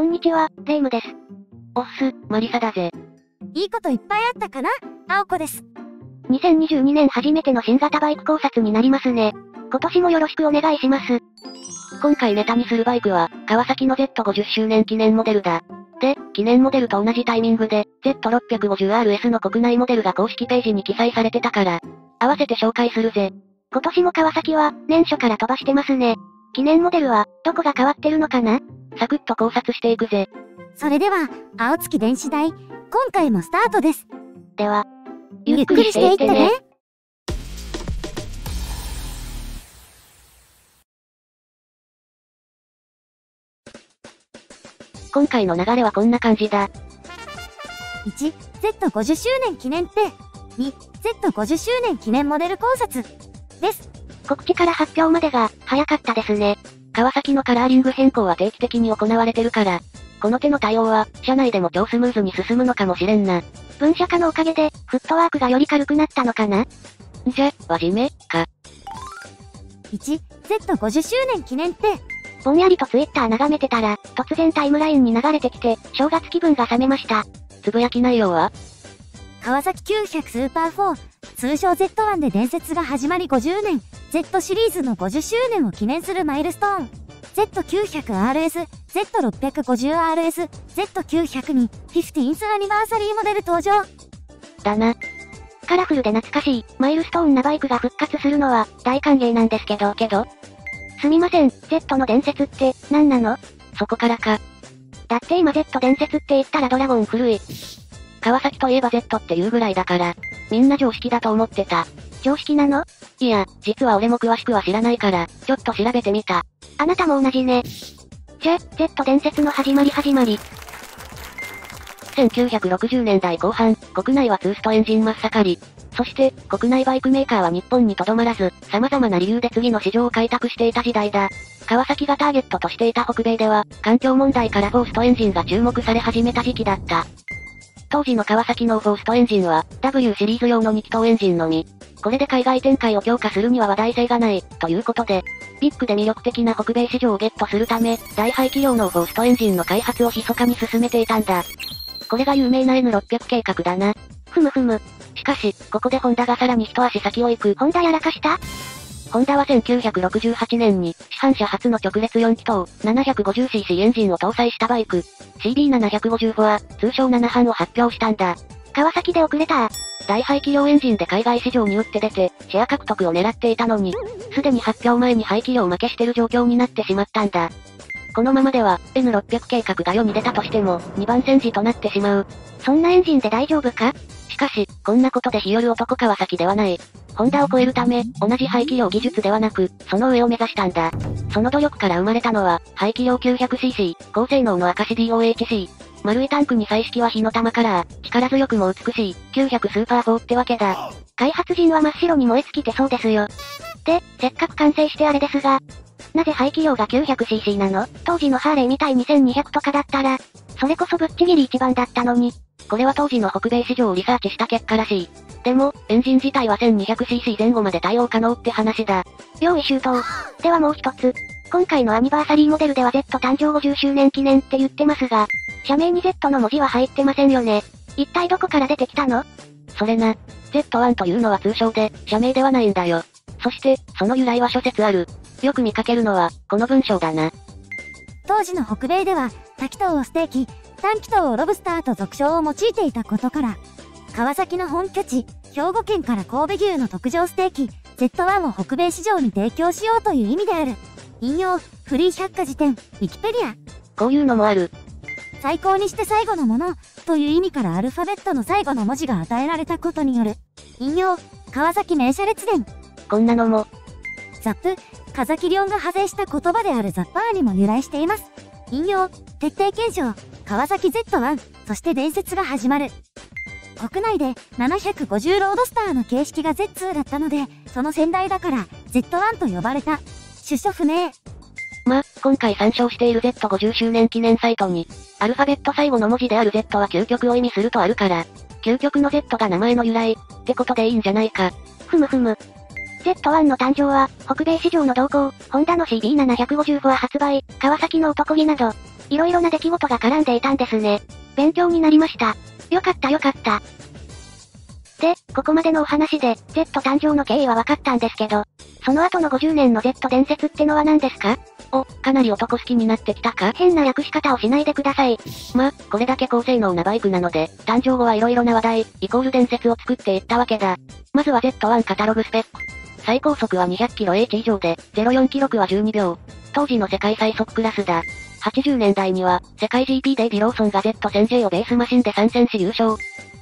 こんにちは、レイムです。おっす、マリサだぜ。いいこといっぱいあったかな？青子です。2022年初めての新型バイク考察になりますね。今年もよろしくお願いします。今回ネタにするバイクは、川崎の Z50 周年記念モデルだ。で、記念モデルと同じタイミングで、Z650RS の国内モデルが公式ページに記載されてたから、合わせて紹介するぜ。今年も川崎は、年初から飛ばしてますね。記念モデルは、どこが変わってるのかな？サクッと考察していくぜ。それでは、青月電子台、今回もスタートです。では、ゆっくりしていってね。今回の流れはこんな感じだ。1、Z50 周年記念って、2、Z50 周年記念モデル考察、です。告知から発表までが、早かったですね。川崎のカラーリング変更は定期的に行われてるから、この手の対応は、社内でも超スムーズに進むのかもしれんな。分社化のおかげで、フットワークがより軽くなったのかな？んじゃ、輪締めか。1、Z50 周年記念って、ぼんやりとツイッター眺めてたら、突然タイムラインに流れてきて、正月気分が冷めました。つぶやき内容は？川崎900スーパー4、通称 Z1 で伝説が始まり50年、Z シリーズの50周年を記念するマイルストーン。Z900RS、Z650RS、Z900 に、15th アニバーサリーモデル登場。だな。カラフルで懐かしい、マイルストーンなバイクが復活するのは、大歓迎なんですけど、すみません、Z の伝説って、何なの？そこからか。だって今 Z 伝説って言ったらドラゴン古い。川崎といえば Z っていうぐらいだから、みんな常識だと思ってた。常識なの？いや、実は俺も詳しくは知らないから、ちょっと調べてみた。あなたも同じね。じゃ、Z 伝説の始まり。1960年代後半、国内はツーストエンジン真っ盛り。そして、国内バイクメーカーは日本にとどまらず、様々な理由で次の市場を開拓していた時代だ。川崎がターゲットとしていた北米では、環境問題からフォーストエンジンが注目され始めた時期だった。当時の川崎のフォーストエンジンは、W シリーズ用の2気筒エンジンのみ。これで海外展開を強化するには話題性がない、ということで、ビッグで魅力的な北米市場をゲットするため、大排気量のフォーストエンジンの開発を密かに進めていたんだ。これが有名な N600 計画だな。ふむ。しかし、ここでホンダがさらに一足先を行く。ホンダやらかした？ホンダは1968年に、市販車初の直列4気筒、750cc エンジンを搭載したバイク、CB750 フォア、通称7班を発表したんだ。川崎で遅れた。大排気量エンジンで海外市場に打って出て、シェア獲得を狙っていたのに、すでに発表前に排気量負けしてる状況になってしまったんだ。このままでは、N600 計画が世に出たとしても、2番戦時となってしまう。そんなエンジンで大丈夫か？しかし、こんなことで日和る男川崎ではない。ホンダを超えるため、同じ排気量技術ではなく、その上を目指したんだ。その努力から生まれたのは、排気量 900cc、高性能の赤字 DOHC。丸いタンクに彩色は火の玉カラー、力強くも美しい、900スーパー4ってわけだ。開発陣は真っ白に燃え尽きてそうですよ。で、せっかく完成してあれですが、なぜ排気量が 900cc なの？当時のハーレーみたいに1200とかだったら、それこそぶっちぎり一番だったのに。これは当時の北米市場をリサーチした結果らしい。でも、エンジン自体は 1200cc 前後まで対応可能って話だ。用意周到。ではもう一つ。今回のアニバーサリーモデルでは Z 誕生50周年記念って言ってますが、社名に Z の文字は入ってませんよね。一体どこから出てきたの？それな。Z1 というのは通称で、社名ではないんだよ。そして、その由来は諸説ある。よく見かけるのは、この文章だな。当時の北米では、多気筒をステーキ、単気筒をロブスターと俗称を用いていたことから、川崎の本拠地、兵庫県から神戸牛の特上ステーキ、Z1 を北米市場に提供しようという意味である。引用、フリー百科事典、ウィキペディア。こういうのもある。最高にして最後のもの、という意味からアルファベットの最後の文字が与えられたことによる。引用、川崎名車列伝。こんなのも。ザップ、風木亮が派生した言葉であるザッパーにも由来しています。引用、徹底検証、川崎 Z1、そして伝説が始まる。国内で750ロードスターの形式が Z2 だったので、その先代だから Z1 と呼ばれた。出所不明。今回参照している Z50 周年記念サイトに、アルファベット最後の文字である Z は究極を意味するとあるから、究極の Z が名前の由来、ってことでいいんじゃないか。ふむ。Z1 の誕生は、北米市場の動向、ホンダの CB750 フォア発売、川崎の男気など、色々な出来事が絡んでいたんですね。勉強になりました。よかったよかった。で、ここまでのお話で、Z 誕生の経緯は分かったんですけど、その後の50年の Z 伝説ってのは何ですか？お、かなり男好きになってきたか？変な略し方をしないでください。これだけ高性能なバイクなので、誕生後は色々な話題、伝説を作っていったわけだ。まずは Z1 カタログスペック。最高速は 200km/h 以上で、04記録は12秒。当時の世界最速クラスだ。80年代には、世界 GP でディローソンが Z1000J をベースマシンで参戦し優勝。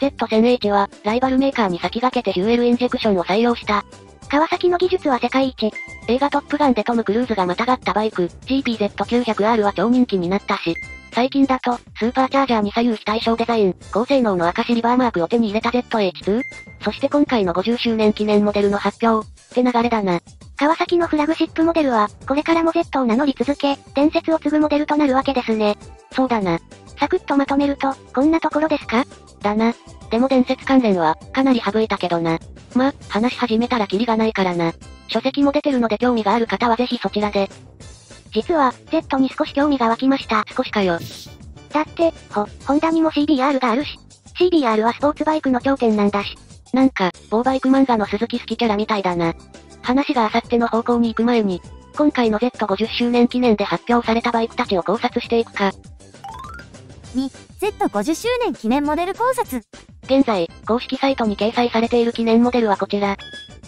Z1000H は、ライバルメーカーに先駆けてフューエルインジェクションを採用した。川崎の技術は世界一。映画トップガンでトム・クルーズがまたがったバイク、GPZ900R は超人気になったし、最近だと、スーパーチャージャーに左右非対称デザイン、高性能の証リバーマークを手に入れた ZH2？ そして今回の50周年記念モデルの発表、って流れだな。川崎のフラグシップモデルは、これからも Z を名乗り続け、伝説を継ぐモデルとなるわけですね。そうだな。サクッとまとめると、こんなところですか？だな。でも伝説関連は、かなり省いたけどな。話し始めたらキリがないからな。書籍も出てるので興味がある方はぜひそちらで。実は、Z に少し興味が湧きました。少しかよ。だって、ホンダにも CBR があるし。CBR はスポーツバイクの頂点なんだし。なんか、某バイク漫画の鈴木好きキャラみたいだな。話があさっての方向に行く前に、今回の Z50 周年記念で発表されたバイクたちを考察していくか。2、Z50 周年記念モデル考察。現在、公式サイトに掲載されている記念モデルはこちら。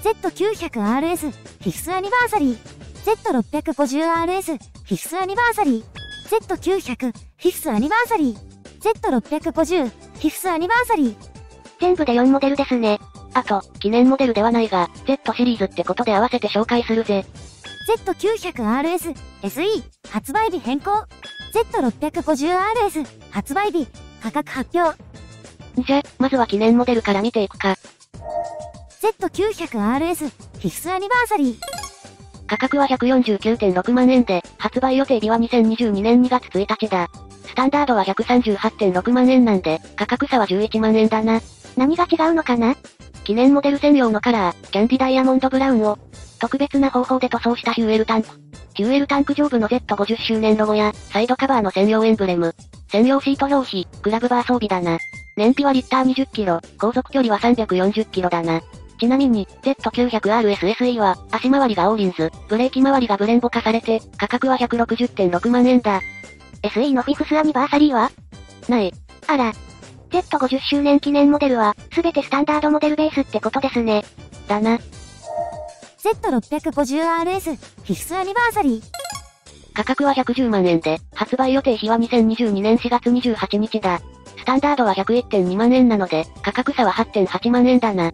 Z900RS、フィフスアニバーサリー。Z650RS、フィフスアニバーサリー。Z900、フィフスアニバーサリー。Z650、フィフスアニバーサリー。全部で4モデルですね。あと、記念モデルではないが、Z シリーズってことで合わせて紹介するぜ。Z900RS、SE、発売日変更。Z650RS、発売日、価格発表。じゃ、まずは記念モデルから見ていくか。Z900RS、フィフスアニバーサリー。価格は 149.6 万円で、発売予定日は2022年2月1日だ。スタンダードは 138.6 万円なんで、価格差は11万円だな。何が違うのかな？記念モデル専用のカラー、キャンディダイヤモンドブラウンを、特別な方法で塗装したヒューエルタンク。ヒューエルタンク上部の Z50 周年ロゴや、サイドカバーの専用エンブレム。専用シート表紙、クラブバー装備だな。燃費はリッター20キロ、航続距離は340キロだな。ちなみに、Z900RS-SE は、足回りがオーリンズ、ブレーキ回りがブレンボ化されて、価格は 160.6 万円だ。SE のフィフスアニバーサリーは？ない。あら。Z50 周年記念モデルは、すべてスタンダードモデルベースってことですね。だな。Z650RS、フィフスアニバーサリー。価格は110万円で、発売予定日は2022年4月28日だ。スタンダードは 101.2 万円なので、価格差は 8.8 万円だな。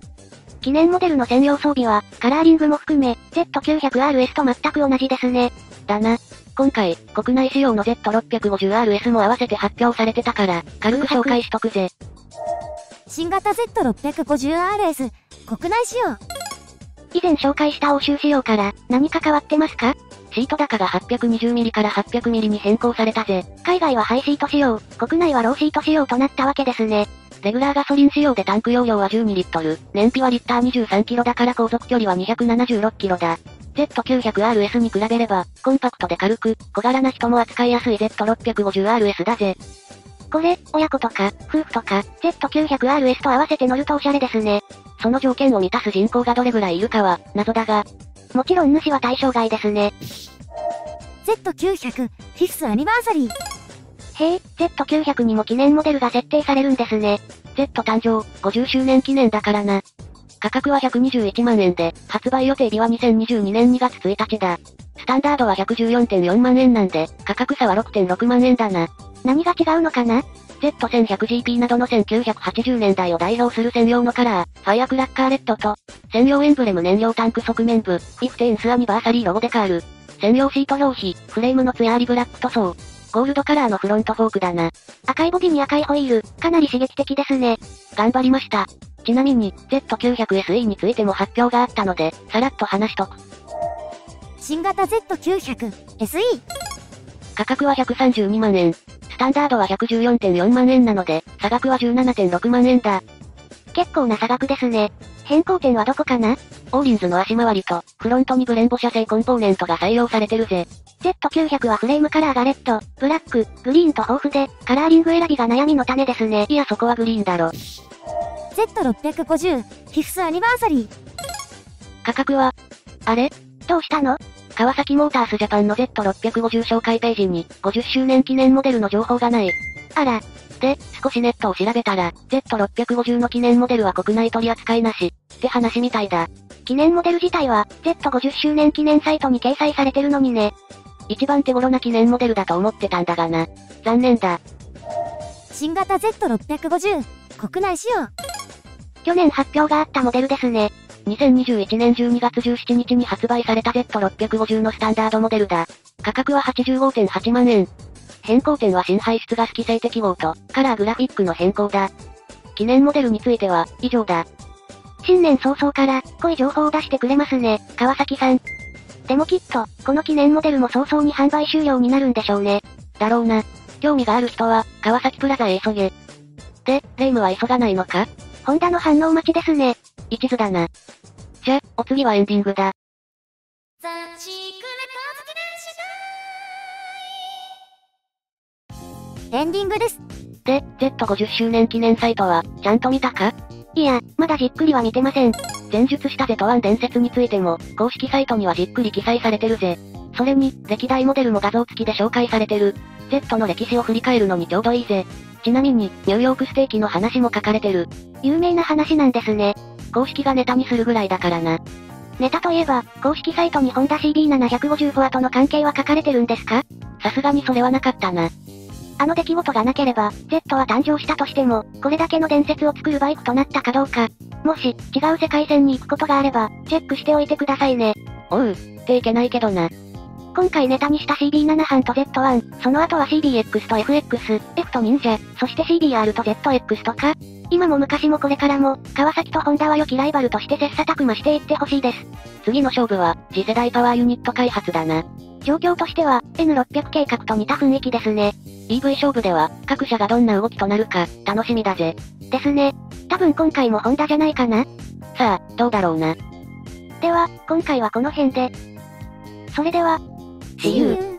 記念モデルの専用装備は、カラーリングも含め、Z900RS と全く同じですね。だな。今回、国内仕様の Z650RS も合わせて発表されてたから、軽く紹介しとくぜ。新型 Z650RS、国内仕様。以前紹介した欧州仕様から、何か変わってますか？シート高が 820mm から 800mm に変更されたぜ。海外はハイシート仕様、国内はローシート仕様となったわけですね。レギュラーガソリン仕様でタンク容量は12リットル、燃費はリッター23キロだから航続距離は276キロだ。Z900RS に比べれば、コンパクトで軽く、小柄な人も扱いやすい Z650RS だぜ。これ、親子とか、夫婦とか、Z900RS と合わせて乗るとおしゃれですね。その条件を満たす人口がどれぐらいいるかは、謎だが。もちろん主は対象外ですね。Z900、フィフスアニバーサリー。へえ、Z900 にも記念モデルが設定されるんですね。Z 誕生、50周年記念だからな。価格は121万円で、発売予定日は2022年2月1日だ。スタンダードは 114.4 万円なんで、価格差は 6.6 万円だな。何が違うのかな？ Z1100GP などの1980年代を代表する専用のカラー、ファイアクラッカーレッドと、専用エンブレム燃料タンク側面部、15thアニバーサリーロゴデカール、専用シート表紙、フレームの艶ありブラック塗装、ゴールドカラーのフロントフォークだな。赤いボディに赤いホイール、かなり刺激的ですね。頑張りました。ちなみに、Z900SE についても発表があったので、さらっと話しとく。新型 Z900、SE。価格は132万円。スタンダードは 114.4 万円なので、差額は 17.6 万円だ。結構な差額ですね。変更点はどこかな？オーリンズの足回りと、フロントにブレンボ社製コンポーネントが採用されてるぜ。Z900 はフレームカラーがレッド、ブラック、グリーンと豊富で、カラーリング選びが悩みの種ですね。いやそこはグリーンだろ。Z650、フィフスアニバーサリー。価格は、あれ？どうしたの？川崎モータースジャパンの Z650 紹介ページに、50周年記念モデルの情報がない。あら。で、少しネットを調べたら、Z650 の記念モデルは国内取り扱いなし、って話みたいだ。記念モデル自体は、Z50 周年記念サイトに掲載されてるのにね。一番手頃な記念モデルだと思ってたんだがな。残念だ。新型 Z650、国内仕様。去年発表があったモデルですね。2021年12月17日に発売された Z650 のスタンダードモデルだ。価格は 85.8 万円。変更点は新排出ガス規制適合と、カラーグラフィックの変更だ。記念モデルについては、以上だ。新年早々から、濃い情報を出してくれますね、川崎さん。でもきっと、この記念モデルも早々に販売終了になるんでしょうね。だろうな。興味がある人は、川崎プラザへ急げ。で、レイムは急がないのか？ホンダの反応待ちですね。一途だな。じゃ、お次はエンディングだ。エンディングです。で、Z50 周年記念サイトは、ちゃんと見たか？いや、まだじっくりは見てません。前述した Z1 伝説についても、公式サイトにはじっくり記載されてるぜ。それに、歴代モデルも画像付きで紹介されてる。Z の歴史を振り返るのにちょうどいいぜ。ちなみに、ニューヨークステーキの話も書かれてる。有名な話なんですね。公式がネタにするぐらいだからな。ネタといえば、公式サイトにホンダ CB750 フォアとの関係は書かれてるんですか？さすがにそれはなかったな。あの出来事がなければ、Z は誕生したとしても、これだけの伝説を作るバイクとなったかどうか。もし、違う世界線に行くことがあれば、チェックしておいてくださいね。おう、っていけないけどな。今回ネタにした CB7 班と Z1、その後は CBX と FX、F と忍者、そして CBR と ZX とか、今も昔もこれからも、川崎とホンダは良きライバルとして切磋琢磨していってほしいです。次の勝負は、次世代パワーユニット開発だな。状況としては、N600 計画と似た雰囲気ですね。EV 勝負では、各社がどんな動きとなるか、楽しみだぜ。ですね。多分今回もホンダじゃないかな？さあ、どうだろうな。では、今回はこの辺で。それでは、See you!